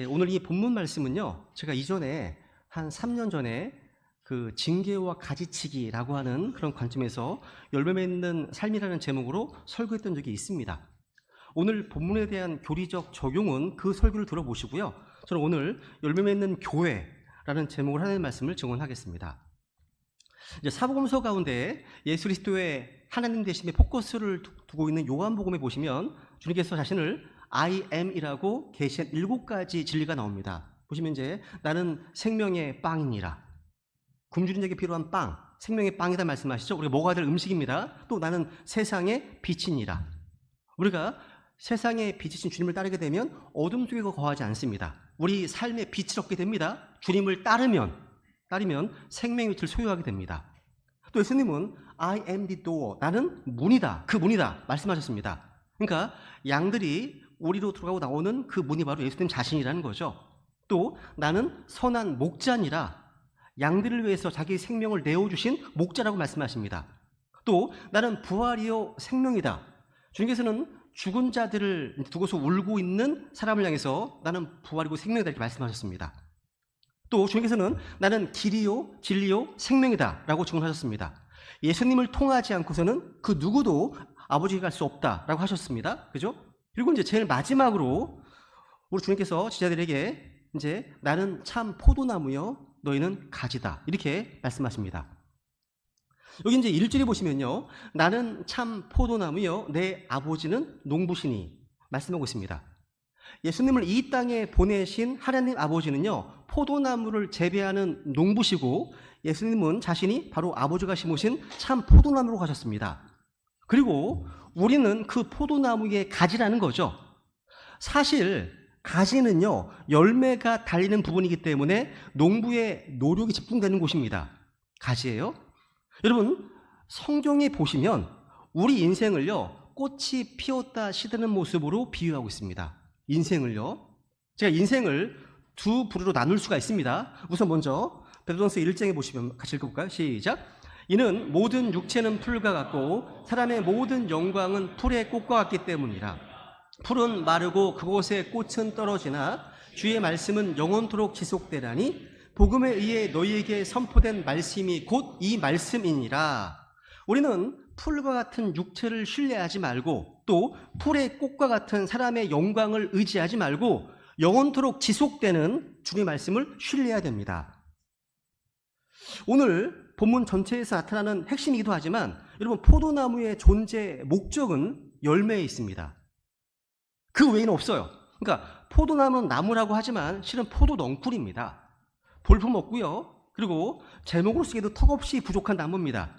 오늘 이 본문 말씀은요, 제가 이전에 한 3년 전에 그 징계와 가지치기라고 하는 그런 관점에서 열매 맺는 삶이라는 제목으로 설교했던 적이 있습니다. 오늘 본문에 대한 교리적 적용은 그 설교를 들어보시고요. 저는 오늘 열매 맺는 교회라는 제목을 하는 말씀을 증언하겠습니다. 이제 사복음서 가운데 예수 그리스도의 하나님 되심의 포커스를 두고 있는 요한복음에 보시면 주님께서 자신을 I am이라고 계시한 7가지 진리가 나옵니다. 보시면 이제 나는 생명의 빵이니라. 굶주린 자에게 필요한 빵, 생명의 빵이다 말씀하시죠. 우리가 먹어야 될 음식입니다. 또 나는 세상의 빛이니라. 우리가 세상의 빛이신 주님을 따르게 되면 어둠 속에 거하지 않습니다. 우리 삶의 빛을 얻게 됩니다. 주님을 따르면 생명의 빛을 소유하게 됩니다. 또 예수님은 I am the door, 나는 문이다, 그 문이다 말씀하셨습니다. 그러니까 양들이 우리로 들어가고 나오는 그 문이 바로 예수님 자신이라는 거죠. 또 나는 선한 목자니라, 양들을 위해서 자기 생명을 내어주신 목자라고 말씀하십니다. 또 나는 부활이요 생명이다. 주님께서는 죽은 자들을 두고서 울고 있는 사람을 향해서 나는 부활이고 생명이다 이렇게 말씀하셨습니다. 또 주님께서는 나는 길이요 진리요 생명이다 라고 증언하셨습니다. 예수님을 통하지 않고서는 그 누구도 아버지에게 갈 수 없다라고 하셨습니다. 그죠? 그리고 이제 제일 마지막으로 우리 주님께서 제자들에게 이제 나는 참 포도나무요 너희는 가지다 이렇게 말씀하십니다. 여기 이제 1절에 보시면요, 나는 참 포도나무요 내 아버지는 농부시니 말씀하고 있습니다. 예수님을 이 땅에 보내신 하나님 아버지는요, 포도나무를 재배하는 농부시고 예수님은 자신이 바로 아버지가 심으신 참 포도나무로 가셨습니다. 그리고 우리는 그 포도나무의 가지라는 거죠. 사실 가지는요, 열매가 달리는 부분이기 때문에 농부의 노력이 집중되는 곳입니다. 가지예요. 여러분, 성경에 보시면 우리 인생을요, 꽃이 피었다 시드는 모습으로 비유하고 있습니다. 인생을요. 제가 인생을 두 부류로 나눌 수가 있습니다. 우선 먼저 베드로전서 1장에 보시면 같이 읽어볼까요? 시작. 이는 모든 육체는 풀과 같고 사람의 모든 영광은 풀의 꽃과 같기 때문이라. 풀은 마르고 그곳에 꽃은 떨어지나 주의 말씀은 영원토록 지속되라니 복음에 의해 너희에게 선포된 말씀이 곧 이 말씀이니라. 우리는 풀과 같은 육체를 신뢰하지 말고 또 풀의 꽃과 같은 사람의 영광을 의지하지 말고 영원토록 지속되는 주님의 말씀을 신뢰해야 됩니다. 오늘 본문 전체에서 나타나는 핵심이기도 하지만 여러분, 포도나무의 존재 목적은 열매에 있습니다. 그 외에는 없어요. 그러니까 포도나무는 나무라고 하지만 실은 포도 넝쿨입니다. 볼품 없고요. 그리고 제목으로 쓰기도 턱없이 부족한 나무입니다.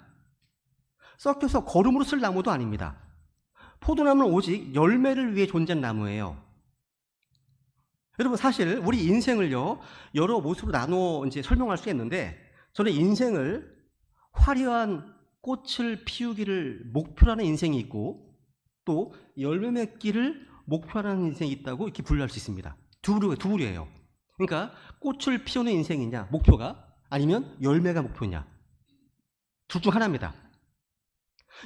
썩혀서 거름으로 쓸 나무도 아닙니다. 포도나무는 오직 열매를 위해 존재한 나무예요. 여러분, 사실 우리 인생을요, 여러 모습으로 나누어 이제 설명할 수 있는데, 저는 인생을 화려한 꽃을 피우기를 목표로 하는 인생이 있고 또 열매 맺기를 목표로 하는 인생이 있다고 이렇게 분류할 수 있습니다. 두 부류예요. 그러니까 꽃을 피우는 인생이냐 목표가, 아니면 열매가 목표냐, 둘 중 하나입니다.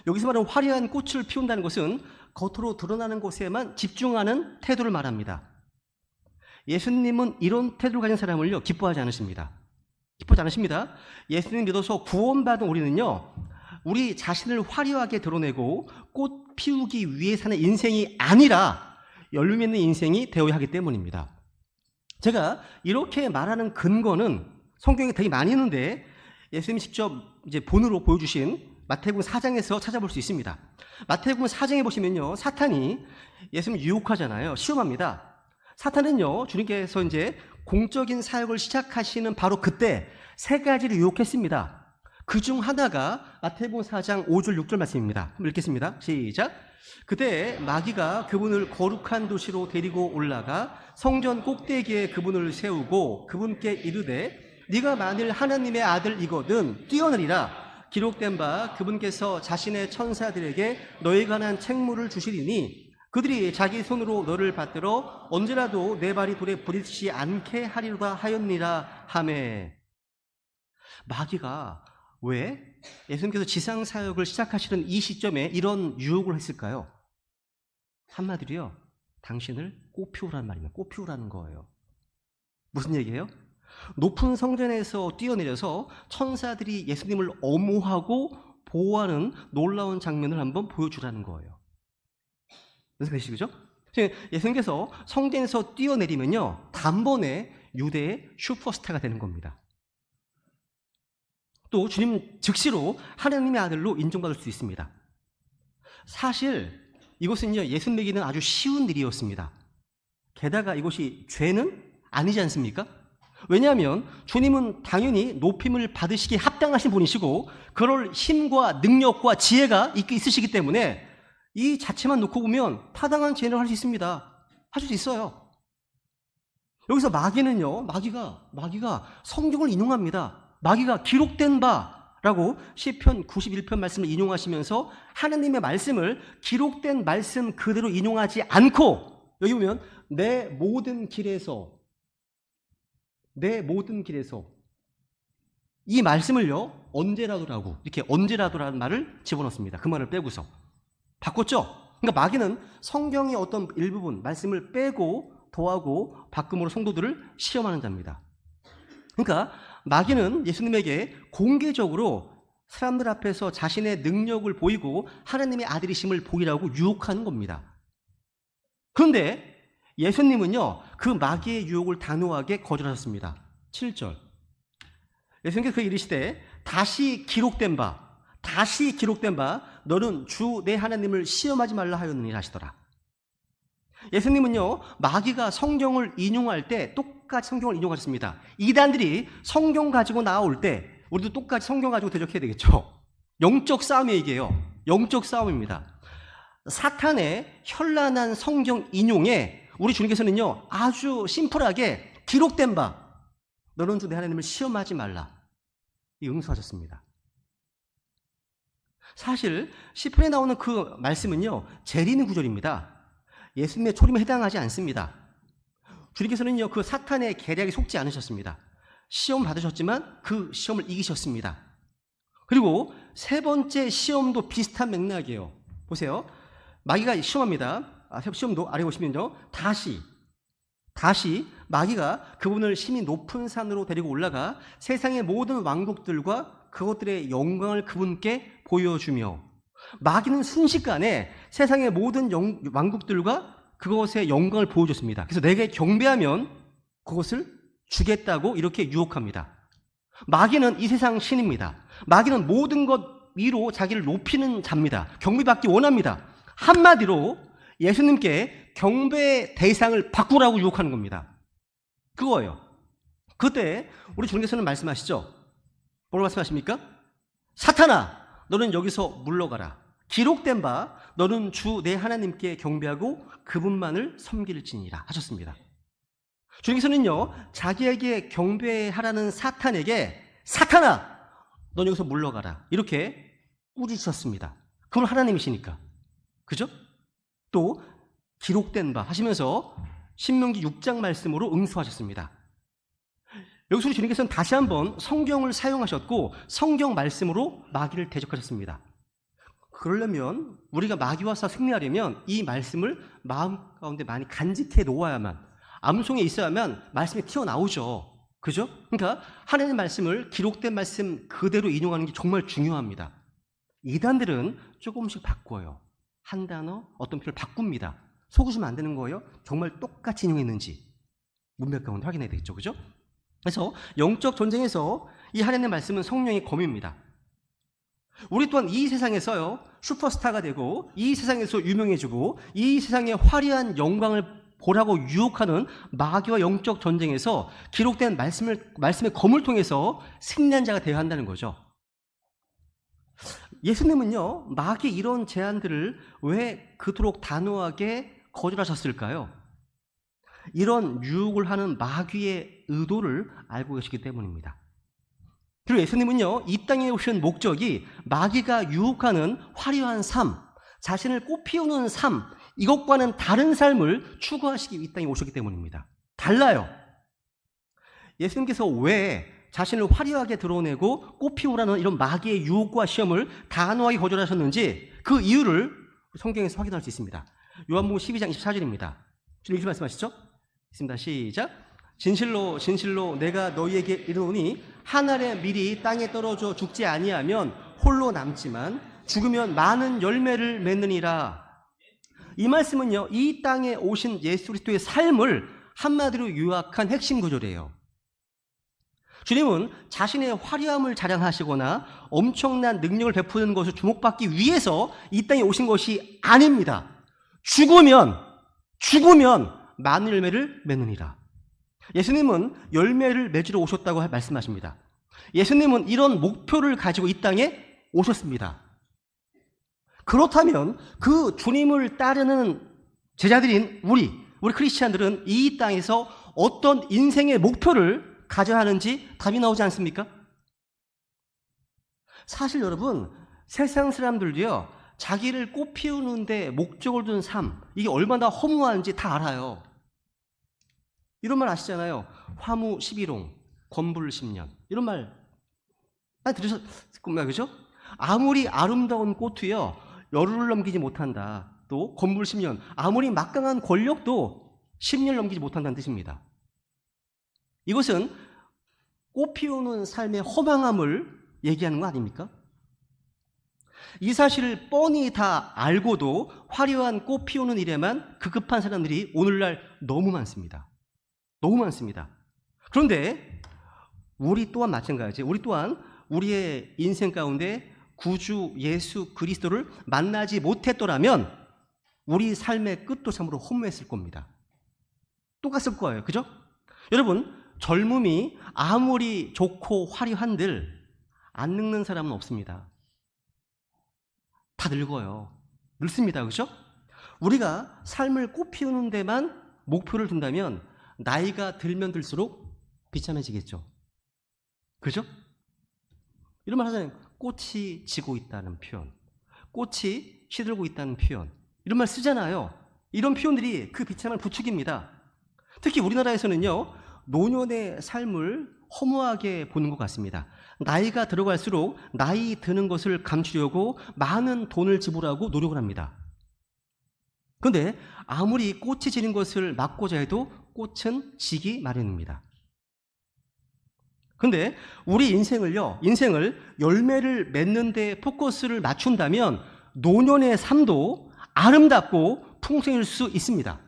여기서 말하는 화려한 꽃을 피운다는 것은 겉으로 드러나는 것에만 집중하는 태도를 말합니다. 예수님은 이런 태도를 가진 사람을요, 기뻐하지 않으십니다. 예수님 믿어서 구원받은 우리는요, 우리 자신을 화려하게 드러내고 꽃 피우기 위해 사는 인생이 아니라 열매 맺는 인생이 되어야 하기 때문입니다. 제가 이렇게 말하는 근거는 성경에 되게 많이 있는데 예수님이 직접 이제 본으로 보여주신 마태복음 4장에서 찾아볼 수 있습니다. 마태복음 4장에 보시면요, 사탄이 예수님을 유혹하잖아요. 시험합니다. 사탄은요, 주님께서 이제 공적인 사역을 시작하시는 바로 그때 3가지를 유혹했습니다. 그 중 하나가 마태복음 4장 5절 6절 말씀입니다. 한번 읽겠습니다. 시작. 그때 마귀가 그분을 거룩한 도시로 데리고 올라가 성전 꼭대기에 그분을 세우고 그분께 이르되 네가 만일 하나님의 아들이거든 뛰어내리라. 기록된 바 그분께서 자신의 천사들에게 너에 관한 책무를 주시리니 그들이 자기 손으로 너를 받들어 언제라도 내 발이 돌에 부딪히지 않게 하리로다 하였니라 하매. 마귀가 왜 예수님께서 지상사역을 시작하시는 이 시점에 이런 유혹을 했을까요? 한마디로요, 당신을 꽃 피우라는 말입니다. 꽃 피우라는 거예요. 무슨 얘기예요? 높은 성전에서 뛰어내려서 천사들이 예수님을 엄호하고 보호하는 놀라운 장면을 한번 보여주라는 거예요. 무슨 뜻이죠? 예수님께서 성전에서 뛰어내리면요, 단번에 유대의 슈퍼스타가 되는 겁니다. 또 주님 즉시로 하나님의 아들로 인정받을 수 있습니다. 사실 이것은요, 예수 믿기는 아주 쉬운 일이었습니다. 게다가 이것이 죄는 아니지 않습니까? 왜냐하면 주님은 당연히 높임을 받으시기에 합당하신 분이시고 그럴 힘과 능력과 지혜가 있으시기 때문에 이 자체만 놓고 보면 타당한 죄를 할 수 있습니다. 하실 수 있어요. 여기서 마귀는요, 마귀가 성경을 인용합니다. 마귀가 기록된 바라고 시편 91편 말씀을 인용하시면서 하나님의 말씀을 기록된 말씀 그대로 인용하지 않고, 여기 보면 내 모든 길에서 이 말씀을요, 언제라도라고, 이렇게 언제라도라는 말을 집어넣습니다. 그 말을 빼고서 바꿨죠. 그러니까 마귀는 성경의 어떤 일부분 말씀을 빼고 더하고 바꿈으로 성도들을 시험하는 자입니다. 그러니까 마귀는 예수님에게 공개적으로 사람들 앞에서 자신의 능력을 보이고 하나님의 아들이심을 보이라고 유혹하는 겁니다. 그런데 예수님은요, 그 마귀의 유혹을 단호하게 거절하셨습니다. 7절. 예수님께서 그 이르시되 다시 기록된 바 너는 주 내 하나님을 시험하지 말라 하였느니 하시더라. 예수님은요, 마귀가 성경을 인용할 때 똑같이 성경을 인용하셨습니다. 이단들이 성경 가지고 나올 때 우리도 똑같이 성경 가지고 대적해야 되겠죠. 영적 싸움이 얘기해요. 영적 싸움입니다. 사탄의 현란한 성경 인용에 우리 주님께서는요, 아주 심플하게 기록된 바 너는 주 내 하나님을 시험하지 말라, 이 응수하셨습니다. 사실 시편에 나오는 그 말씀은요, 재리는 구절입니다. 예수님의 초림에 해당하지 않습니다. 주님께서는요, 그 사탄의 계략에 속지 않으셨습니다. 시험 받으셨지만 그 시험을 이기셨습니다. 그리고 세 번째 시험도 비슷한 맥락이에요. 보세요. 마귀가 시험합니다. 시험도 아래 보시면요, 다시 마귀가 그분을 심히 높은 산으로 데리고 올라가 세상의 모든 왕국들과 그것들의 영광을 그분께 보여주며, 마귀는 순식간에 세상의 모든 왕국들과 그것의 영광을 보여줬습니다. 그래서 내게 경배하면 그것을 주겠다고 이렇게 유혹합니다. 마귀는 이 세상 신입니다. 마귀는 모든 것 위로 자기를 높이는 자입니다. 경배받기 원합니다. 한마디로 예수님께 경배의 대상을 바꾸라고 유혹하는 겁니다. 그거예요. 그때 우리 주님께서는 말씀하시죠. 뭐라고 말씀하십니까? 사탄아, 너는 여기서 물러가라. 기록된 바 너는 주 내 하나님께 경배하고 그분만을 섬길지니라 하셨습니다. 주님께서는요, 자기에게 경배하라는 사탄에게 사탄아, 너는 여기서 물러가라, 이렇게 꾸짖으셨습니다. 그건 하나님이시니까. 그죠? 또 기록된 바 하시면서 신명기 6장 말씀으로 응수하셨습니다. 여기서 우리 주님께서는 다시 한번 성경을 사용하셨고 성경 말씀으로 마귀를 대적하셨습니다. 그러려면, 우리가 마귀와 싸워 승리하려면 이 말씀을 마음 가운데 많이 간직해 놓아야만, 암송에 있어야만 말씀이 튀어나오죠. 그죠? 그러니까 하나님의 말씀을 기록된 말씀 그대로 인용하는 게 정말 중요합니다. 이단들은 조금씩 바꿔요. 한 단어, 어떤 표를 바꿉니다. 속으시면 안 되는 거예요. 정말 똑같이 인용했는지 문맥 가운데 확인해야 되겠죠. 그죠? 그래서 영적 전쟁에서 이 하나님의 말씀은 성령의 검입니다. 우리 또한 이 세상에서요, 슈퍼스타가 되고 이 세상에서 유명해지고 이 세상의 화려한 영광을 보라고 유혹하는 마귀와 영적 전쟁에서 기록된 말씀의 검을 통해서 승리한 자가 되어야 한다는 거죠. 예수님은요, 마귀 이런 제안들을 왜 그토록 단호하게 거절하셨을까요? 이런 유혹을 하는 마귀의 의도를 알고 계시기 때문입니다. 그리고 예수님은요, 이 땅에 오신 목적이 마귀가 유혹하는 화려한 삶, 자신을 꽃피우는 삶, 이것과는 다른 삶을 추구하시기 이 땅에 오셨기 때문입니다. 달라요. 예수님께서 왜 자신을 화려하게 드러내고 꽃피우라는 이런 마귀의 유혹과 시험을 단호하게 거절하셨는지 그 이유를 성경에서 확인할 수 있습니다. 요한복음 12장 24절입니다. 주님 이렇게 말씀하시죠? 있습니다. 시작. 진실로 진실로 내가 너희에게 이르노니 한 알의 밀이 땅에 떨어져 죽지 아니하면 홀로 남지만 죽으면 많은 열매를 맺느니라. 이 말씀은요, 이 땅에 오신 예수 그리스도의 삶을 한마디로 요약한 핵심 구절이에요. 주님은 자신의 화려함을 자랑하시거나 엄청난 능력을 베푸는 것을 주목받기 위해서 이 땅에 오신 것이 아닙니다. 죽으면 많은 열매를 맺느니라. 예수님은 열매를 맺으러 오셨다고 말씀하십니다. 예수님은 이런 목표를 가지고 이 땅에 오셨습니다. 그렇다면 그 주님을 따르는 제자들인 우리 크리스찬들은 이 땅에서 어떤 인생의 목표를 가져야 하는지 답이 나오지 않습니까? 사실 여러분, 세상 사람들도요, 자기를 꽃피우는데 목적을 둔 삶, 이게 얼마나 허무한지 다 알아요. 이런 말 아시잖아요. 화무 11홍, 권불 10년. 이런 말 많이 들으셨을 겁니다. 그죠? 아무리 아름다운 꽃도요, 열흘을 넘기지 못한다. 또 권불 10년. 아무리 막강한 권력도 10년을 넘기지 못한다는 뜻입니다. 이것은 꽃 피우는 삶의 허망함을 얘기하는 거 아닙니까? 이 사실을 뻔히 다 알고도 화려한 꽃 피우는 일에만 급급한 사람들이 오늘날 너무 많습니다. 너무 많습니다. 그런데 우리 또한 마찬가지. 우리 또한 우리의 인생 가운데 구주 예수 그리스도를 만나지 못했더라면 우리 삶의 끝도 참으로 허무했을 겁니다. 똑같을 거예요. 그죠? 여러분, 젊음이 아무리 좋고 화려한들 안 늙는 사람은 없습니다. 다 늙어요. 늙습니다. 그죠? 우리가 삶을 꽃피우는 데만 목표를 둔다면 나이가 들면 들수록 비참해지겠죠. 그죠? 이런 말 하잖아요. 꽃이 지고 있다는 표현, 꽃이 시들고 있다는 표현, 이런 말 쓰잖아요. 이런 표현들이 그 비참을 부추깁니다. 특히 우리나라에서는요, 노년의 삶을 허무하게 보는 것 같습니다. 나이가 들어갈수록 나이 드는 것을 감추려고 많은 돈을 지불하고 노력을 합니다. 그런데 아무리 꽃이 지는 것을 막고자 해도 꽃은 지기 마련입니다. 그런데 우리 인생을 열매를 맺는 데 포커스를 맞춘다면 노년의 삶도 아름답고 풍성할 수 있습니다.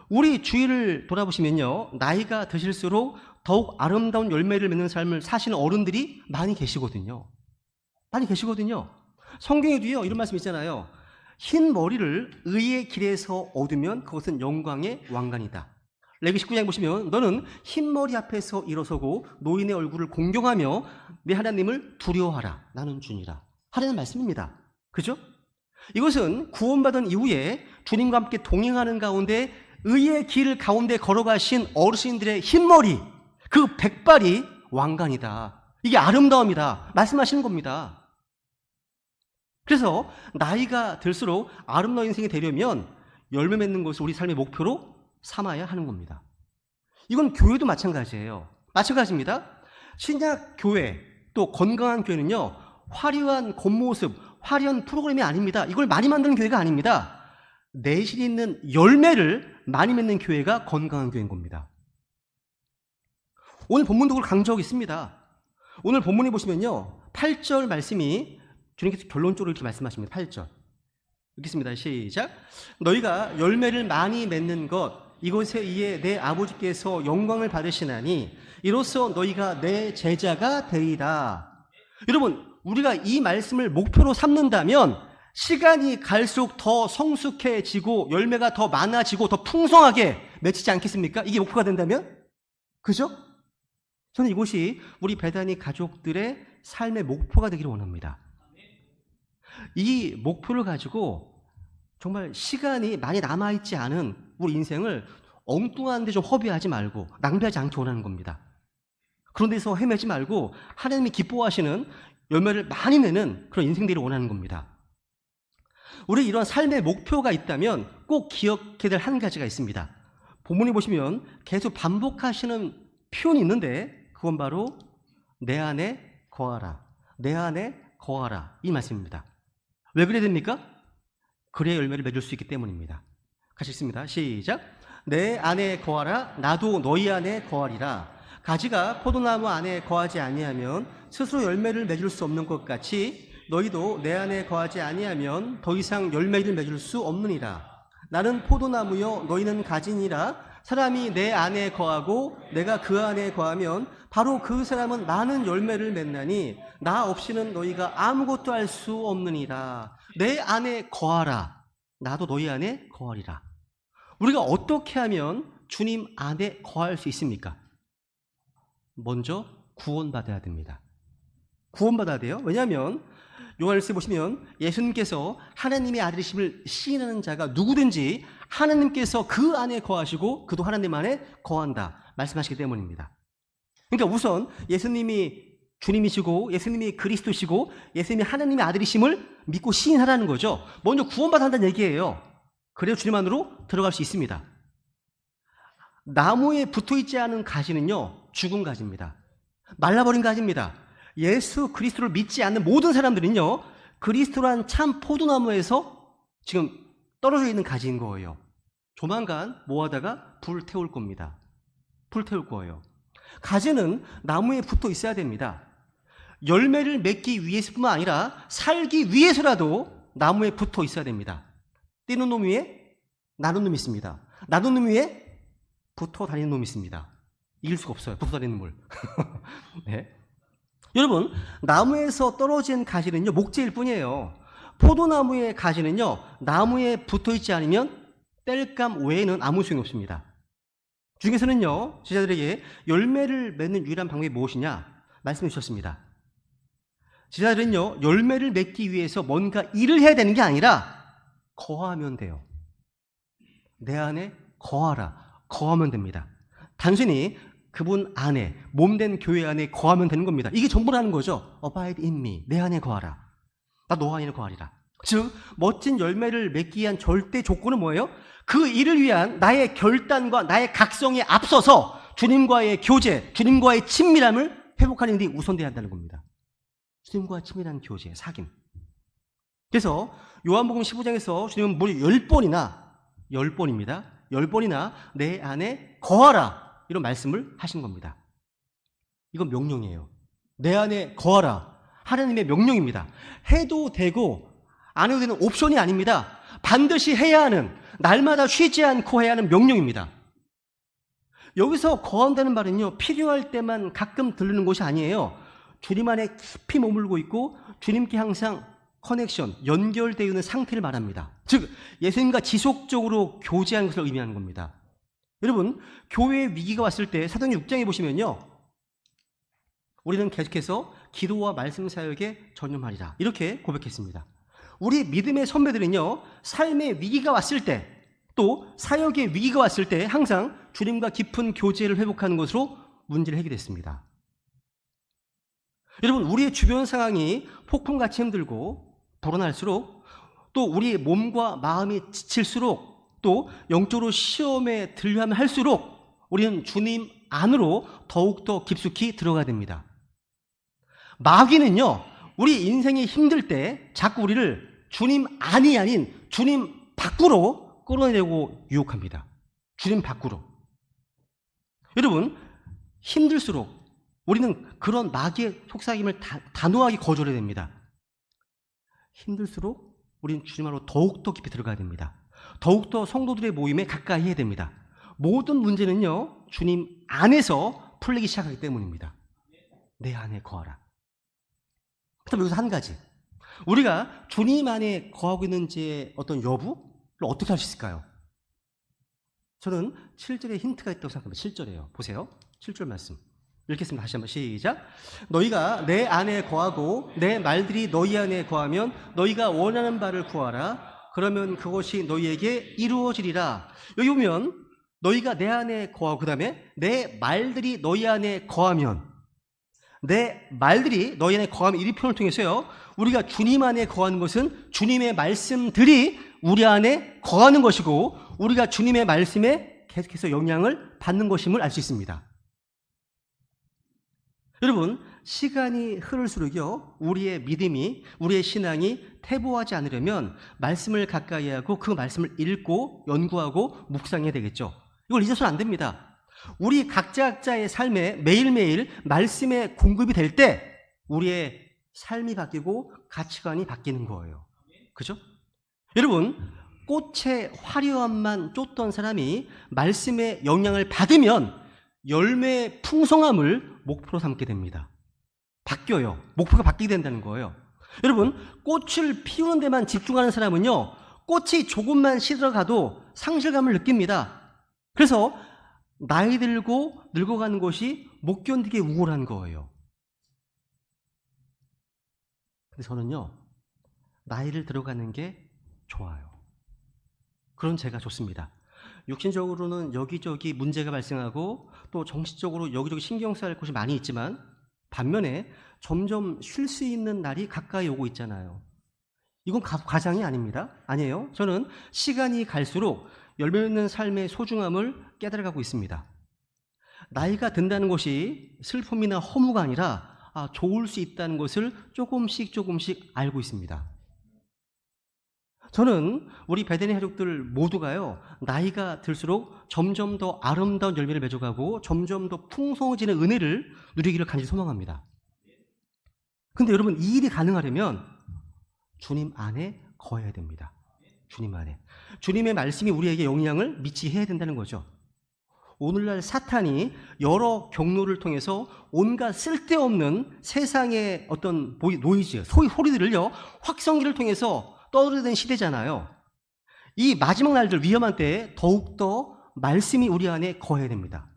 우리 주위를 돌아보시면요, 나이가 드실수록 더욱 아름다운 열매를 맺는 삶을 사시는 어른들이 많이 계시거든요. 성경에도요, 이런 말씀 있잖아요. 흰 머리를 의의 길에서 얻으면 그것은 영광의 왕관이다. 레위 19장 보시면 너는 흰 머리 앞에서 일어서고 노인의 얼굴을 공경하며 내 하나님을 두려워하라. 나는 주니라. 하라는 말씀입니다. 그죠? 이것은 구원받은 이후에 주님과 함께 동행하는 가운데 의의 길 가운데 걸어가신 어르신들의 흰머리, 그 백발이 왕관이다. 이게 아름다움이다. 말씀하시는 겁니다. 그래서 나이가 들수록 아름다운 인생이 되려면 열매 맺는 것을 우리 삶의 목표로 삼아야 하는 겁니다. 이건 교회도 마찬가지예요. 마찬가지입니다. 신약 교회, 또 건강한 교회는요, 화려한 겉모습, 화려한 프로그램이 아닙니다. 이걸 많이 만드는 교회가 아닙니다. 내실 있는 열매를 많이 맺는 교회가 건강한 교회인 겁니다. 오늘 본문도 그걸 강조하고 있습니다. 오늘 본문에 보시면요, 8절 말씀이 주님께서 결론적으로 이렇게 말씀하십니다. 8절 읽겠습니다. 시작. 너희가 열매를 많이 맺는 것 이것에 의해 내 아버지께서 영광을 받으시나니 이로써 너희가 내 제자가 되리라. 여러분, 우리가 이 말씀을 목표로 삼는다면 시간이 갈수록 더 성숙해지고 열매가 더 많아지고 더 풍성하게 맺히지 않겠습니까? 이게 목표가 된다면? 그죠? 저는 이것이 우리 베다니 가족들의 삶의 목표가 되기를 원합니다. 이 목표를 가지고 정말 시간이 많이 남아있지 않은 우리 인생을 엉뚱한 데 좀 허비하지 말고 낭비하지 않게 원하는 겁니다. 그런 데서 헤매지 말고 하나님이 기뻐하시는 열매를 많이 내는 그런 인생들을 원하는 겁니다. 우리 이런 삶의 목표가 있다면 꼭 기억해야 될 한 가지가 있습니다. 본문에 보시면 계속 반복하시는 표현이 있는데 그건 바로 내 안에 거하라. 내 안에 거하라. 이 말씀입니다. 왜 그래야 됩니까? 그래야 열매를 맺을 수 있기 때문입니다. 같이 읽습니다. 시작. 내 안에 거하라. 나도 너희 안에 거하리라. 가지가 포도나무 안에 거하지 아니하면 스스로 열매를 맺을 수 없는 것 같이 너희도 내 안에 거하지 아니하면 더 이상 열매를 맺을 수 없느니라. 나는 포도나무요 너희는 가지니라. 사람이 내 안에 거하고 내가 그 안에 거하면 바로 그 사람은 많은 열매를 맺나니 나 없이는 너희가 아무것도 할 수 없느니라. 내 안에 거하라. 나도 너희 안에 거하리라. 우리가 어떻게 하면 주님 안에 거할 수 있습니까? 먼저 구원받아야 됩니다. 구원받아야 돼요. 왜냐하면 요한일서 보시면 예수님께서 하나님의 아들이심을 시인하는 자가 누구든지 하나님께서 그 안에 거하시고 그도 하나님 안에 거한다 말씀하시기 때문입니다. 그러니까 우선 예수님이 주님이시고 예수님이 그리스도시고 예수님이 하나님의 아들이심을 믿고 시인하라는 거죠. 먼저 구원받아야 한다는 얘기예요. 그래야 주님 안으로 들어갈 수 있습니다. 나무에 붙어있지 않은 가지는요 죽은 가지입니다. 말라버린 가지입니다. 예수 그리스도를 믿지 않는 모든 사람들은요 그리스도란 참 포도나무에서 지금 떨어져 있는 가지인 거예요. 조만간 뭐하다가 불 태울 겁니다. 불 태울 거예요. 가지는 나무에 붙어 있어야 됩니다. 열매를 맺기 위해서뿐만 아니라 살기 위해서라도 나무에 붙어 있어야 됩니다. 뛰는 놈 위에 나는 놈이 있습니다. 나는 놈 위에 붙어 다니는 놈이 있습니다. 이길 수가 없어요. 붙어 다니는 물. 네. 여러분, 나무에서 떨어진 가지는요 목재일 뿐이에요. 포도나무의 가지는요 나무에 붙어있지 않으면 땔감 외에는 아무 소용이 없습니다. 중에서는요 제자들에게 열매를 맺는 유일한 방법이 무엇이냐 말씀해 주셨습니다. 제자들은요 열매를 맺기 위해서 뭔가 일을 해야 되는 게 아니라 거하면 돼요. 내 안에 거하라. 거하면 됩니다. 단순히 그분 안에 몸된 교회 안에 거하면 되는 겁니다. 이게 전부라는 거죠. Abide in me. 내 안에 거하라. 나 너 안에 거하리라. 즉 멋진 열매를 맺기 위한 절대 조건은 뭐예요? 그 일을 위한 나의 결단과 나의 각성에 앞서서 주님과의 교제, 주님과의 친밀함을 회복하는 일이 우선돼야 한다는 겁니다. 주님과 친밀한 교제, 사귐. 그래서 요한복음 15장에서 주님은 무려 10번입니다. 10번이나 내 안에 거하라. 이런 말씀을 하신 겁니다. 이건 명령이에요. 내 안에 거하라. 하나님의 명령입니다. 해도 되고 안 해도 되는 옵션이 아닙니다. 반드시 해야 하는, 날마다 쉬지 않고 해야 하는 명령입니다. 여기서 거한다는 말은요 필요할 때만 가끔 들르는 것이 아니에요. 주님 안에 깊이 머물고 있고 주님께 항상 커넥션, 연결되어 있는 상태를 말합니다. 즉 예수님과 지속적으로 교제하는 것을 의미하는 겁니다. 여러분, 교회에 위기가 왔을 때 사도행전 6장에 보시면요 우리는 계속해서 기도와 말씀 사역에 전념하리라 이렇게 고백했습니다. 우리 믿음의 선배들은요 삶의 위기가 왔을 때 또 사역의 위기가 왔을 때 항상 주님과 깊은 교제를 회복하는 것으로 문제를 해결했습니다. 여러분, 우리의 주변 상황이 폭풍같이 힘들고 불안할수록 또 우리의 몸과 마음이 지칠수록 또 영적으로 시험에 들려면 할수록 우리는 주님 안으로 더욱더 깊숙이 들어가야 됩니다. 마귀는요 우리 인생이 힘들 때 자꾸 우리를 주님 안이 아닌 주님 밖으로 끌어내려고 유혹합니다. 주님 밖으로. 여러분, 힘들수록 우리는 그런 마귀의 속삭임을 단호하게 거절해야 됩니다. 힘들수록 우리는 주님 안으로 더욱더 깊이 들어가야 됩니다. 더욱더 성도들의 모임에 가까이 해야 됩니다. 모든 문제는요 주님 안에서 풀리기 시작하기 때문입니다. 내 안에 거하라. 그다음 여기서 한 가지, 우리가 주님 안에 거하고 있는지의 어떤 여부를 어떻게 할 수 있을까요? 저는 7절에 힌트가 있다고 생각합니다. 7절이에요. 보세요. 7절 말씀 읽겠습니다. 다시 한번 시작. 너희가 내 안에 거하고 내 말들이 너희 안에 거하면 너희가 원하는 바를 구하라. 그러면 그것이 너희에게 이루어지리라. 여기 보면 너희가 내 안에 거하고 그 다음에 내 말들이 너희 안에 거하면, 내 말들이 너희 안에 거하면, 이 표현을 통해서요 우리가 주님 안에 거하는 것은 주님의 말씀들이 우리 안에 거하는 것이고 우리가 주님의 말씀에 계속해서 영향을 받는 것임을 알 수 있습니다. 여러분, 시간이 흐를수록요 우리의 믿음이, 우리의 신앙이 퇴보하지 않으려면 말씀을 가까이 하고 그 말씀을 읽고 연구하고 묵상해야 되겠죠. 이걸 잊어서는 안 됩니다. 우리 각자의 삶에 매일매일 말씀의 공급이 될 때 우리의 삶이 바뀌고 가치관이 바뀌는 거예요. 그죠? 여러분, 꽃의 화려함만 쫓던 사람이 말씀의 영향을 받으면 열매의 풍성함을 목표로 삼게 됩니다. 바뀌어요. 목표가 바뀌게 된다는 거예요. 여러분, 꽃을 피우는 데만 집중하는 사람은요, 꽃이 조금만 시들어가도 상실감을 느낍니다. 그래서 나이 들고 늙어가는 것이 못 견디게 우울한 거예요. 근데 저는요, 나이를 들어가는 게 좋아요. 그런 제가 좋습니다. 육신적으로는 여기저기 문제가 발생하고 또 정신적으로 여기저기 신경 써야 할 것이 많이 있지만 반면에 점점 쉴 수 있는 날이 가까이 오고 있잖아요. 이건 과장이 아닙니다. 아니에요. 저는 시간이 갈수록 열매 있는 삶의 소중함을 깨달아가고 있습니다. 나이가 든다는 것이 슬픔이나 허무가 아니라 좋을 수 있다는 것을 조금씩 알고 있습니다. 저는 우리 베데니 가족들 모두가요, 나이가 들수록 점점 더 아름다운 열매를 맺어가고 점점 더 풍성해지는 은혜를 누리기를 간절히 소망합니다. 근데 여러분, 이 일이 가능하려면 주님 안에 거해야 됩니다. 주님 안에. 주님의 말씀이 우리에게 영향을 미치게 해야 된다는 거죠. 오늘날 사탄이 여러 경로를 통해서 온갖 쓸데없는 세상의 어떤 노이즈, 소리들을요, 확성기를 통해서 떠들어대는 시대잖아요. 이 마지막 날들 위험한 때에 더욱더 말씀이 우리 안에 거해야 됩니다.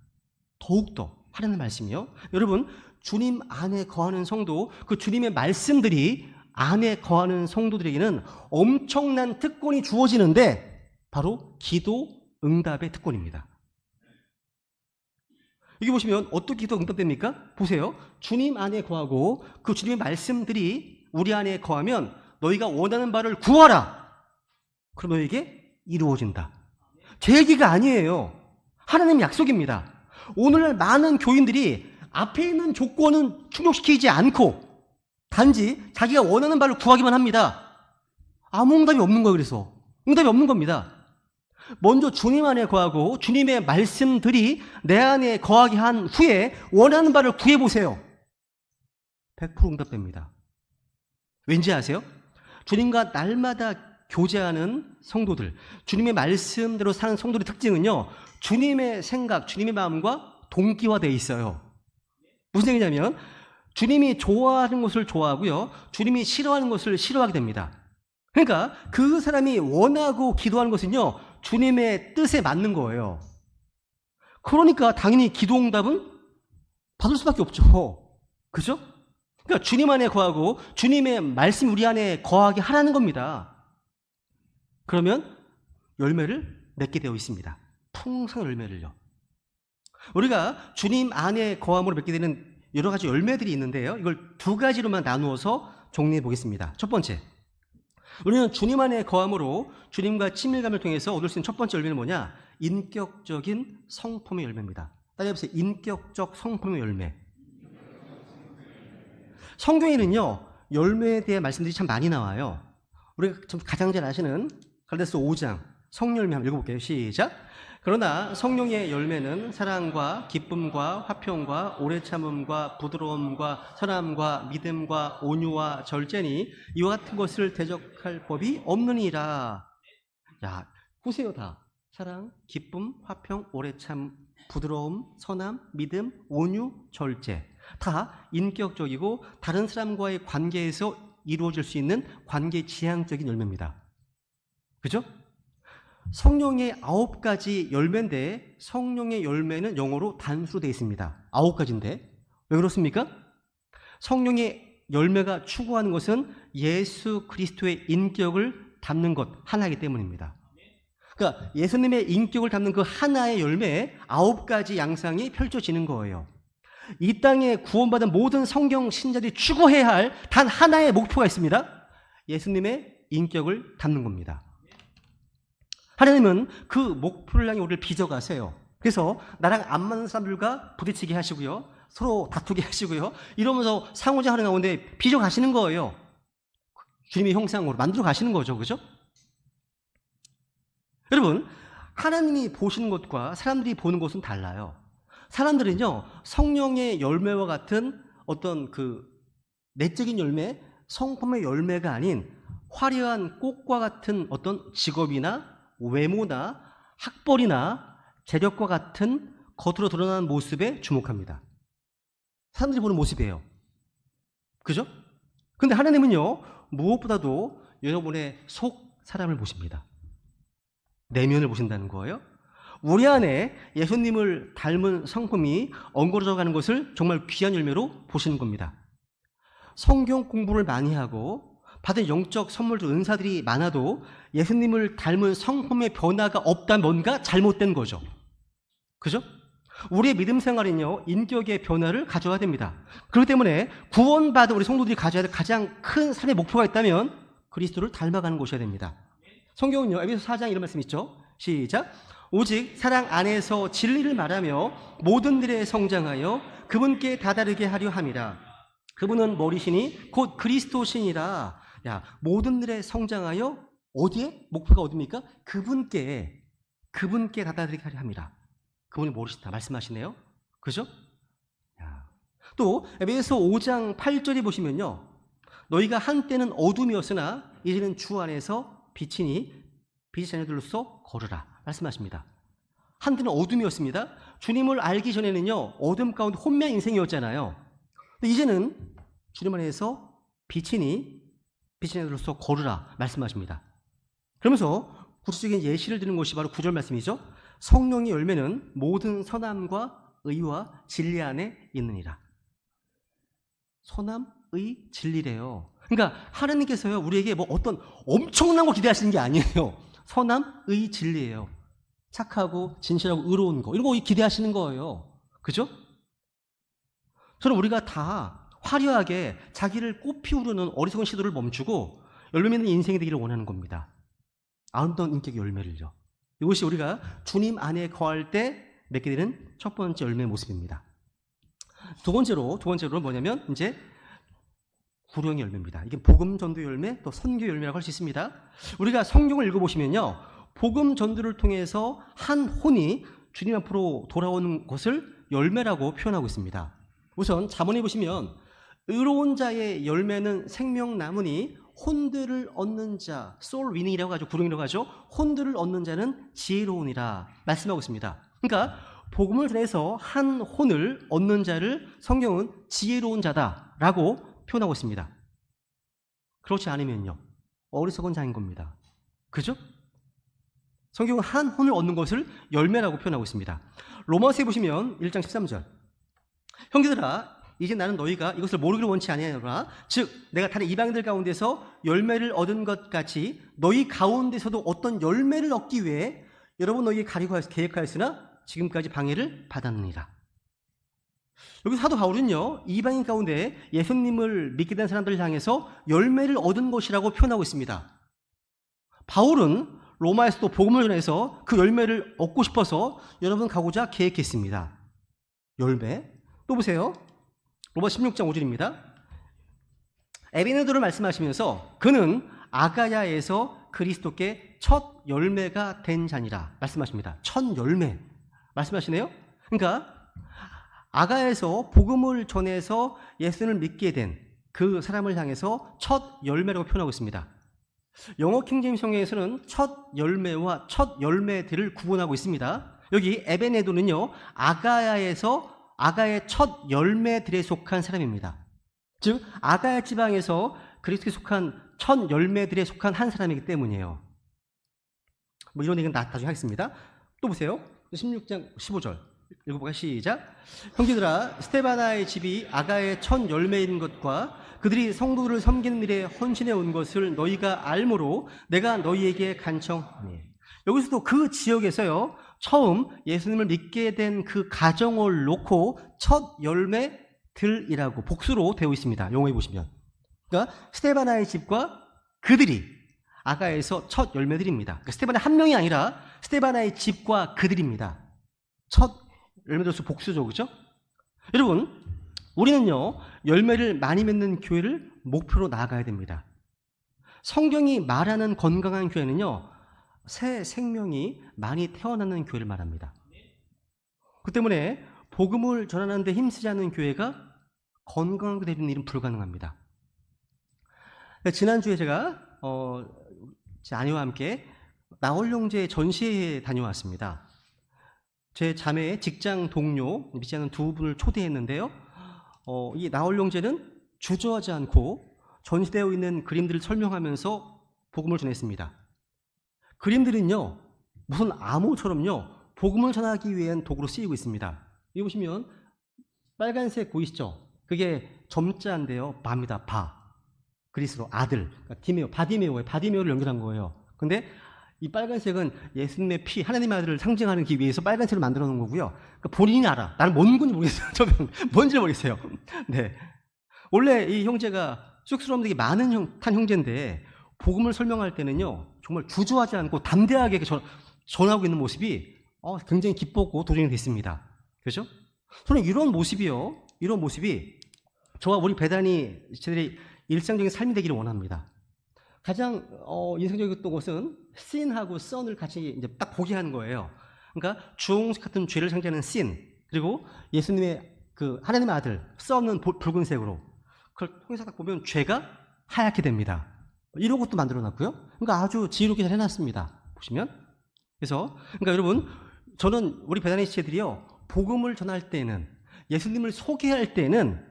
더욱더 하라는 말씀이요. 여러분, 주님 안에 거하는 성도, 그 주님의 말씀들이 안에 거하는 성도들에게는 엄청난 특권이 주어지는데 바로 기도 응답의 특권입니다. 여기 보시면 어떻게 기도 응답됩니까? 보세요. 주님 안에 거하고 그 주님의 말씀들이 우리 안에 거하면 너희가 원하는 바를 구하라. 그럼 너에게 이루어진다. 제 얘기가 아니에요. 하나님의 약속입니다. 오늘날 많은 교인들이 앞에 있는 조건은 충족시키지 않고 단지 자기가 원하는 바를 구하기만 합니다. 아무 응답이 없는 거예요. 그래서 응답이 없는 겁니다. 먼저 주님 안에 거하고 주님의 말씀들이 내 안에 거하게 한 후에 원하는 바를 구해보세요. 100% 응답됩니다. 왠지 아세요? 주님과 날마다 교제하는 성도들, 주님의 말씀대로 사는 성도들의 특징은요, 주님의 생각, 주님의 마음과 동기화되어 있어요. 무슨 얘기냐면 주님이 좋아하는 것을 좋아하고요, 주님이 싫어하는 것을 싫어하게 됩니다. 그러니까 그 사람이 원하고 기도하는 것은요, 주님의 뜻에 맞는 거예요. 그러니까 당연히 기도 응답은 받을 수밖에 없죠. 그죠? 그러니까 주님 안에 거하고 주님의 말씀 우리 안에 거하게 하라는 겁니다. 그러면 열매를 맺게 되어 있습니다. 풍성한 열매를요. 우리가 주님 안에 거함으로 맺게 되는 여러 가지 열매들이 있는데요, 이걸 두 가지로만 나누어서 정리해 보겠습니다. 첫 번째, 우리는 주님 안에 거함으로 주님과 친밀감을 통해서 얻을 수 있는 첫 번째 열매는 뭐냐? 인격적인 성품의 열매입니다. 따라해보세요. 인격적 성품의 열매. 성경에는요, 열매에 대해 말씀들이 참 많이 나와요. 우리가 가장 잘 아시는 갈라디아서 5장 성열매 한번 읽어볼게요. 시작. 그러나 성령의 열매는 사랑과 기쁨과 화평과 오래 참음과 부드러움과 선함과 믿음과 온유와 절제니 이와 같은 것을 대적할 법이 없느니라. 야, 보세요. 다 사랑, 기쁨, 화평, 오래 참, 부드러움, 선함, 믿음, 온유, 절제. 다 인격적이고 다른 사람과의 관계에서 이루어질 수 있는 관계 지향적인 열매입니다. 그죠? 성령의 9가지 열매인데 성령의 열매는 영어로 단수로 되어 있습니다. 9가지인데 왜 그렇습니까? 성령의 열매가 추구하는 것은 예수 그리스도의 인격을 담는 것 하나이기 때문입니다. 그러니까 예수님의 인격을 담는 그 하나의 열매에 9가지 양상이 펼쳐지는 거예요. 이 땅에 구원받은 모든 성경 신자들이 추구해야 할 단 하나의 목표가 있습니다. 예수님의 인격을 담는 겁니다. 하나님은 그 목표를 향해 우리를 빚어가세요. 그래서 나랑 안 맞는 사람들과 부딪히게 하시고요, 서로 다투게 하시고요, 이러면서 상호작용하는 가운데 빚어가시는 거예요. 주님의 형상으로 만들어 가시는 거죠. 그죠? 여러분, 하나님이 보시는 것과 사람들이 보는 것은 달라요. 사람들은요, 성령의 열매와 같은 어떤 그 내적인 열매, 성품의 열매가 아닌 화려한 꽃과 같은 어떤 직업이나 외모나 학벌이나 재력과 같은 겉으로 드러나는 모습에 주목합니다. 사람들이 보는 모습이에요. 그죠? 근데 하나님은요, 무엇보다도 여러분의 속 사람을 보십니다. 내면을 보신다는 거예요. 우리 안에 예수님을 닮은 성품이 엉거러져 가는 것을 정말 귀한 열매로 보시는 겁니다. 성경 공부를 많이 하고 받은 영적 선물들, 은사들이 많아도 예수님을 닮은 성품의 변화가 없다면 뭔가 잘못된 거죠. 그죠? 우리의 믿음 생활은요, 인격의 변화를 가져야 됩니다. 그렇기 때문에 구원받은 우리 성도들이 가져야 될 가장 큰 삶의 목표가 있다면 그리스도를 닮아가는 것이어야 됩니다. 성경은요, 에베소 4장 이런 말씀 있죠? 시작. 오직 사랑 안에서 진리를 말하며 모든 일에 성장하여 그분께 다다르게 하려 함이라. 그분은 머리시니 곧 그리스도시니라. 야, 모든 일에 성장하여 어디에? 목표가 어디입니까? 그분께 다다르게 하려 함이라. 그분이 머리시다 말씀하시네요. 그죠? 야. 또 에베소 5장 8절에 보시면요, 너희가 한때는 어둠이었으나 이제는 주 안에서 빛이니 빛의 자녀들로서 걸으라 말씀하십니다. 한때는 어둠이었습니다. 주님을 알기 전에는요, 어둠 가운데 혼미한 인생이었잖아요. 근데 이제는 주님 안에서 빛이니 빛의 자녀들로서 걸으라 말씀하십니다. 그러면서 구체적인 예시를 드는 것이 바로 9절 말씀이죠. 성령의 열매는 모든 선함과 의와 진리 안에 있느니라. 선함, 의, 진리래요. 그러니까 하나님께서요, 우리에게 뭐 어떤 엄청난 거 기대하시는 게 아니에요. 선함, 의, 진리예요. 착하고 진실하고 의로운 거, 이런 거 기대하시는 거예요. 그죠? 저는 우리가 다 화려하게 자기를 꽃피우려는 어리석은 시도를 멈추고 열매 맺는 인생이 되기를 원하는 겁니다. 아름다운 인격의 열매를요. 이것이 우리가 주님 안에 거할 때 맺게 되는 첫 번째 열매의 모습입니다. 두 번째로 뭐냐면 이제 구령의 열매입니다. 이게 복음 전도 열매, 또 선교 열매라고 할 수 있습니다. 우리가 성경을 읽어보시면요, 복음 전도를 통해서 한 혼이 주님 앞으로 돌아오는 것을 열매라고 표현하고 있습니다. 우선 잠언에 보시면 의로운 자의 열매는 생명나무니 혼들을 얻는 자, soul winning이라고 하죠. 구령이라고 하죠. 혼들을 얻는 자는 지혜로우니라 말씀하고 있습니다. 그러니까 복음을 전해서 한 혼을 얻는 자를 성경은 지혜로운 자다라고 표현하고 있습니다. 그렇지 않으면요, 어리석은 자인 겁니다. 그죠? 성경은 한 혼을 얻는 것을 열매라고 표현하고 있습니다. 로마서에 보시면 1장 13절. 형제들아, 이제 나는 너희가 이것을 모르기를 원치 아니하노라. 즉 내가 다른 이방인들 가운데서 열매를 얻은 것 같이 너희 가운데서도 어떤 열매를 얻기 위해 여러분 너희에게 계획하였으나 지금까지 방해를 받았느니라. 여기 사도 바울은요, 이방인 가운데 예수님을 믿게 된 사람들을 향해서 열매를 얻은 것이라고 표현하고 있습니다. 바울은 로마에서도 복음을 전해서 그 열매를 얻고 싶어서 여러분 가고자 계획했습니다. 열매. 또 보세요. 로마 16장 5절입니다. 에베네도를 말씀하시면서 그는 아가야에서 그리스도께 첫 열매가 된 자니라 말씀하십니다. 첫 열매 말씀하시네요. 그러니까 아가야에서 복음을 전해서 예수를 믿게 된 그 사람을 향해서 첫 열매라고 표현하고 있습니다. 영어 킹제임스 성경에서는 첫 열매와 첫 열매들을 구분하고 있습니다. 여기 에베네도는요, 아가야의 첫 열매들에 속한 사람입니다. 즉 아가야 지방에서 그리스도에 속한 첫 열매들에 속한 한 사람이기 때문이에요. 뭐 이런 얘기는 나중에 하겠습니다. 또 보세요. 16장 15절 읽어볼까요? 시작. 형제들아, 스데바나의 집이 아가야의 첫 열매인 것과 그들이 성도를 섬기는 일에 헌신해 온 것을 너희가 알므로 내가 너희에게 간청하니. 여기서도 그 지역에서요, 처음 예수님을 믿게 된 그 가정을 놓고 첫 열매들이라고 복수로 되어 있습니다. 영어에 보시면. 그러니까 스데바나의 집과 그들이 아가야에서 첫 열매들입니다. 그러니까 스데바나 한 명이 아니라 스데바나의 집과 그들입니다. 첫 열매들로서 복수죠. 그죠? 여러분, 우리는요, 열매를 많이 맺는 교회를 목표로 나아가야 됩니다. 성경이 말하는 건강한 교회는요, 새 생명이 많이 태어나는 교회를 말합니다. 그 때문에 복음을 전하는 데 힘쓰지 않는 교회가 건강하게 되는 일은 불가능합니다. 지난주에 제가 제 아내와 함께 나홀용제 전시회에 다녀왔습니다. 제 자매의 직장 동료 믿지 않는 두 분을 초대했는데요. 이 나홀용제는 주저하지 않고 전시되어 있는 그림들을 설명하면서 복음을 전했습니다. 그림들은요, 무슨 암호처럼요, 복음을 전하기 위한 도구로 쓰이고 있습니다. 여기 보시면 빨간색 보이시죠? 그게 점자인데요. 바입니다. 바. 그리스로 아들. 그러니까 디메오, 바디메오에 바디메오를 연결한 거예요. 근데 이 빨간색은 예수님의 피, 하나님의 아들을 상징하기 위해서 빨간색을 만들어 놓은 거고요. 그러니까 본인이 알아. 나는 뭔 건지 모르겠어요. 저는 뭔지 모르겠어요. 네. 원래 이 형제가 쑥스러움들이 많은 탄 형제인데 복음을 설명할 때는요, 정말 주저하지 않고 담대하게 전하고 있는 모습이 굉장히 기뻤고 도전이 됐습니다. 그렇죠? 저는 이런 모습이 저와 우리 배단이 저들의 일상적인 삶이 되기를 원합니다. 가장 인상적이었던 것은 sin하고 son을 같이 이제 딱 보게 하는 거예요. 그러니까 주홍색 같은 죄를 상징하는 sin, 그리고 예수님의 그 하나님의 아들 son은 붉은색으로, 그걸 통해서 딱 보면 죄가 하얗게 됩니다. 이런 것도 만들어놨고요. 그러니까 아주 지혜롭게 잘 해놨습니다. 보시면. 그러니까 여러분, 저는 우리 배단의 지체들이요, 복음을 전할 때는, 예수님을 소개할 때는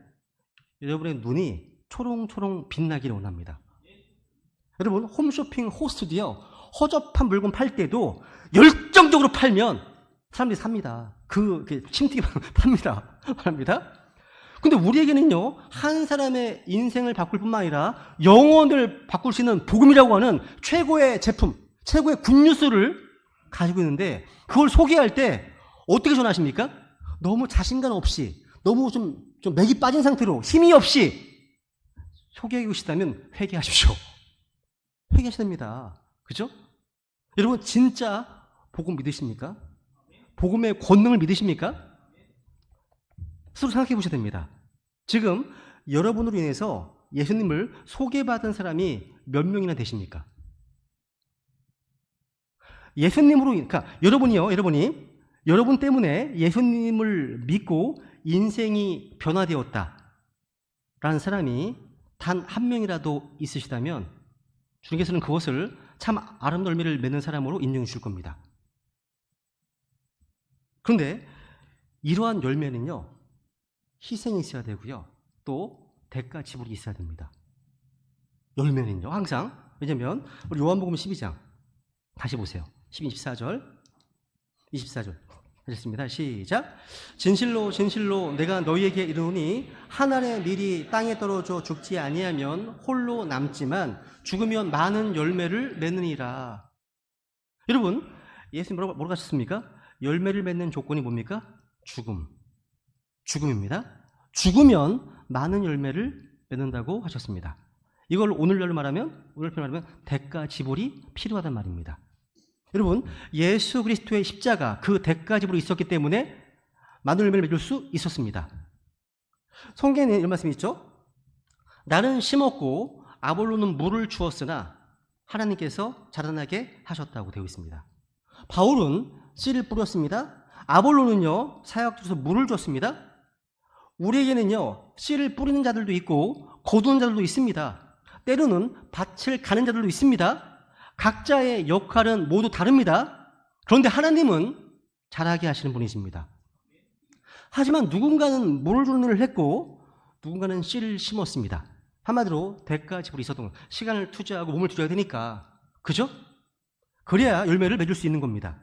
여러분의 눈이 초롱초롱 빛나기를 원합니다. 여러분, 홈쇼핑 호스트도요, 허접한 물건 팔 때도 열정적으로 팔면 사람들이 삽니다. 침튀게 팝니다. 근데 우리에게는요, 한 사람의 인생을 바꿀 뿐만 아니라 영혼을 바꿀 수 있는 복음이라고 하는 최고의 제품, 최고의 굿뉴스를 가지고 있는데, 그걸 소개할 때 어떻게 전하십니까? 너무 자신감 없이, 너무 좀 맥이 빠진 상태로 힘이 없이 소개하고 싶다면 회개하십시오. 회개하셔야 됩니다. 그죠? 여러분, 진짜 복음 믿으십니까? 복음의 권능을 믿으십니까? 스스로 생각해 보셔야 됩니다. 지금 여러분으로 인해서 예수님을 소개받은 사람이 몇 명이나 되십니까? 그러니까 여러분 때문에 예수님을 믿고 인생이 변화되었다라는 사람이 단 한 명이라도 있으시다면 주님께서는 그것을 참 아름다운 열매를 맺는 사람으로 인정해 주실 겁니다. 그런데 이러한 열매는요, 희생이 있어야 되고요, 또 대가 지불이 있어야 됩니다. 열매는요, 항상. 왜냐하면 우리 요한복음 12장 다시 보세요. 24절 하셨습니다. 시작. 진실로 진실로 내가 너희에게 이르노니 한 알의 밀이 땅에 떨어져 죽지 아니하면 홀로 남지만 죽으면 많은 열매를 맺느니라. 여러분, 예수님 뭐라고 하셨습니까? 열매를 맺는 조건이 뭡니까? 죽음입니다. 죽으면 많은 열매를 맺는다고 하셨습니다. 이걸 오늘날로 말하면 대가 지불이 필요하단 말입니다. 여러분, 예수 그리스도의 십자가, 그 대가 지불이 있었기 때문에 많은 열매를 맺을 수 있었습니다. 성경에는 이런 말씀이 있죠. 나는 심었고 아볼로는 물을 주었으나 하나님께서 자라나게 하셨다고 되어 있습니다. 바울은 씨를 뿌렸습니다. 아볼로는요, 사역자로서 물을 줬습니다. 우리에게는요, 씨를 뿌리는 자들도 있고 거두는 자들도 있습니다. 때로는 밭을 가는 자들도 있습니다. 각자의 역할은 모두 다릅니다. 그런데 하나님은 자라게 하시는 분이십니다. 하지만 누군가는 물을 주는 일을 했고 누군가는 씨를 심었습니다. 한마디로 대가 지불이 있었던 것. 시간을 투자하고 몸을 들여야 되니까. 그죠? 그래야 열매를 맺을 수 있는 겁니다.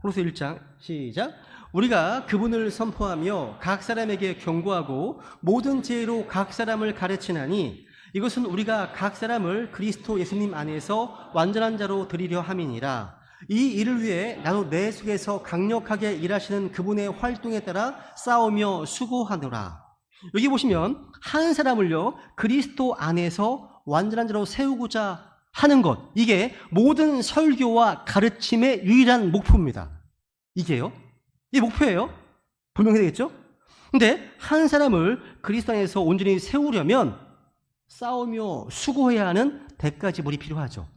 고린도서 1장 시작. 우리가 그분을 선포하며 각 사람에게 경고하고 모든 지혜로 각 사람을 가르치나니 이것은 우리가 각 사람을 그리스도 예수님 안에서 완전한 자로 드리려 함이니라. 이 일을 위해 나도 내 속에서 강력하게 일하시는 그분의 활동에 따라 싸우며 수고하노라. 여기 보시면 한 사람을요, 그리스도 안에서 완전한 자로 세우고자 하는 것, 이게 모든 설교와 가르침의 유일한 목표입니다. 이게 목표예요. 분명히 되겠죠? 근데 한 사람을 그리스도 안에서 온전히 세우려면 싸우며 수고해야 하는 대가 지불이 필요하죠.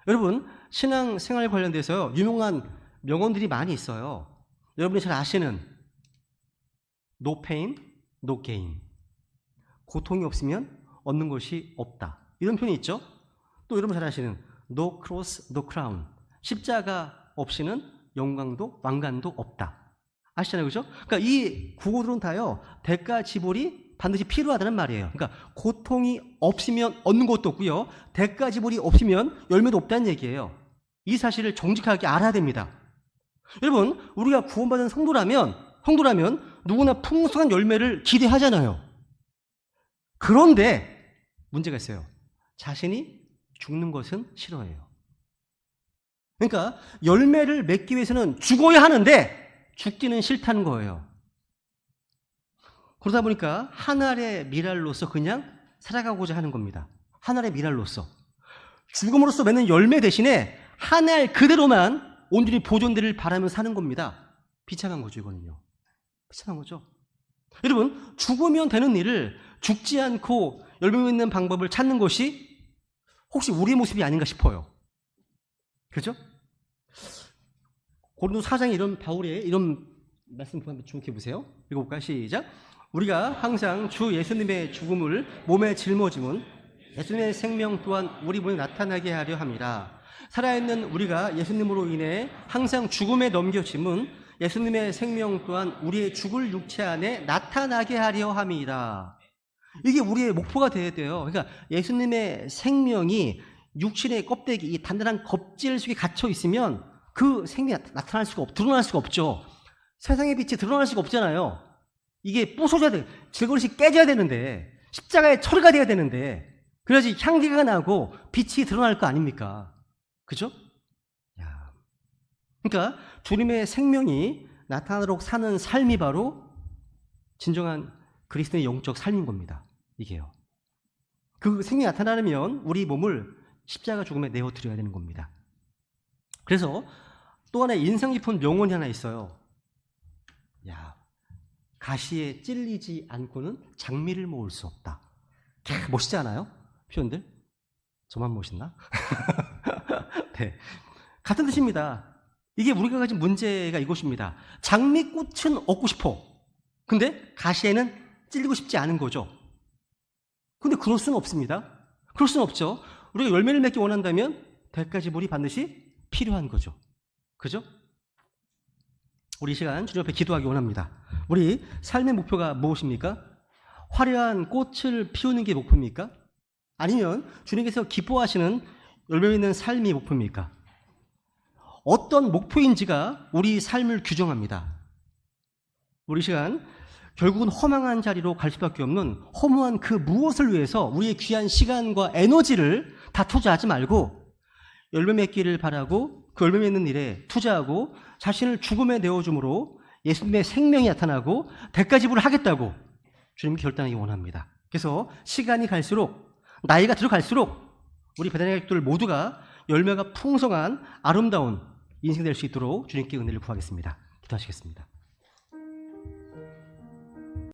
여러분, 신앙생활 관련돼서 유명한 명언들이 많이 있어요. 여러분이 잘 아시는 No pain, no gain. 고통이 없으면 얻는 것이 없다. 이런 표현이 있죠. 또 여러분 잘 아시는 No cross, no crown. 십자가 없이는 영광도 왕관도 없다. 아시잖아요, 그죠? 그러니까 이 구호들은 다요, 대가 지불이 반드시 필요하다는 말이에요. 그러니까 고통이 없으면 얻는 것도 없고요, 대가 지불이 없으면 열매도 없다는 얘기예요. 이 사실을 정직하게 알아야 됩니다. 여러분, 우리가 구원받은 성도라면 누구나 풍성한 열매를 기대하잖아요. 그런데 문제가 있어요. 자신이 죽는 것은 싫어해요. 그러니까 열매를 맺기 위해서는 죽어야 하는데 죽기는 싫다는 거예요. 그러다 보니까 한 알의 미랄로서 그냥 살아가고자 하는 겁니다. 한 알의 미랄로서. 죽음으로써 맺는 열매 대신에 한 알 그대로만 온전히 보존되를 바라며 사는 겁니다. 비참한 거죠, 이거는요. 비참한 거죠. 여러분, 죽으면 되는 일을 죽지 않고 열매 맺는 방법을 찾는 것이 혹시 우리의 모습이 아닌가 싶어요. 그죠? 고린도 4장에 이런 바울의 이런 말씀 한번 주목해 보세요. 읽어볼까요? 시작. 우리가 항상 주 예수님의 죽음을 몸에 짊어짐은 예수님의 생명 또한 우리 몸에 나타나게 하려 함이라. 살아있는 우리가 예수님으로 인해 항상 죽음에 넘겨짐은 예수님의 생명 또한 우리의 죽을 육체 안에 나타나게 하려 함이라. 이게 우리의 목표가 되어야 돼요. 그러니까 예수님의 생명이 육신의 껍데기, 이 단단한 껍질 속에 갇혀 있으면 그 생명이 나타날 수가 드러날 수가 없죠. 세상의 빛이 드러날 수가 없잖아요. 이게 부서져야 돼. 질그릇이 깨져야 되는데, 십자가에 처리가 돼야 되는데, 그래야지 향기가 나고 빛이 드러날 거 아닙니까? 그죠? 야. 그러니까 주님의 생명이 나타나도록 사는 삶이 바로 진정한 그리스도의 영적 삶인 겁니다. 이게요. 그 생명이 나타나려면 우리 몸을 십자가 죽음에 내어드려야 되는 겁니다. 그래서 또 하나의 인상 깊은 명언이 하나 있어요. 야, 가시에 찔리지 않고는 장미를 모을 수 없다. 멋있지 않아요? 표현들? 저만 멋있나? 네. 같은 뜻입니다. 이게 우리가 가진 문제가 이것입니다. 장미꽃은 얻고 싶어. 근데 가시에는 찔리고 싶지 않은 거죠. 근데 그럴 수는 없습니다. 그럴 수는 없죠. 우리가 열매를 맺기 원한다면 대가지불이 반드시 필요한 거죠. 그죠? 우리 이 시간 주님 앞에 기도하기 원합니다. 우리 삶의 목표가 무엇입니까? 화려한 꽃을 피우는 게 목표입니까? 아니면 주님께서 기뻐하시는 열매 있는 삶이 목표입니까? 어떤 목표인지가 우리 삶을 규정합니다. 우리 이 시간 결국은 허망한 자리로 갈 수밖에 없는 허무한 그 무엇을 위해서 우리의 귀한 시간과 에너지를 다 투자하지 말고 열매 맺기를 바라고 그 열매 맺는 일에 투자하고 자신을 죽음에 내어줌으로 예수님의 생명이 나타나고 대가지불을 하겠다고 주님이 결단하기 원합니다. 그래서 시간이 갈수록 나이가 들어갈수록 우리 배단의 가족들 모두가 열매가 풍성한 아름다운 인생 될 수 있도록 주님께 은혜를 구하겠습니다. 기도하시겠습니다.